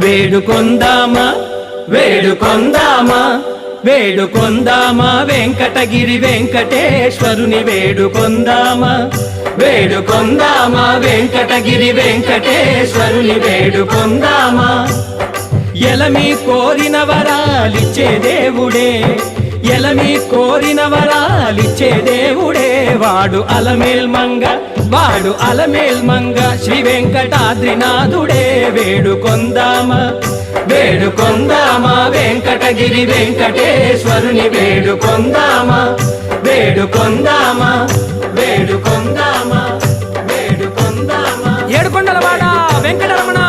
వేడుకొందామా వేడుకొందామా వేడుకొందామా వెంకటగిరి వెంకటేశ్వరుని వేడుకొందామా వేడుకొందామా వెంకటగిరి వెంకటేశ్వరుని వేడుకొందామా ఎలమి కోరిన వరాలిచ్చే దేవుడే ఎలమి కోరిన వరాలిచ్చే దేవుడే వాడు అలమేల్మంగ శ్రీ వెంకటాద్రినాథుడే వేడుకొందామా వేడుకొందామా వెంకటగిరి వెంకటేశ్వరుని వేడుకొందామా వేడుకొందామా వేడుకొందామా వేడుకొందామా ఏడుకొండలవాడ వెంకటరమణ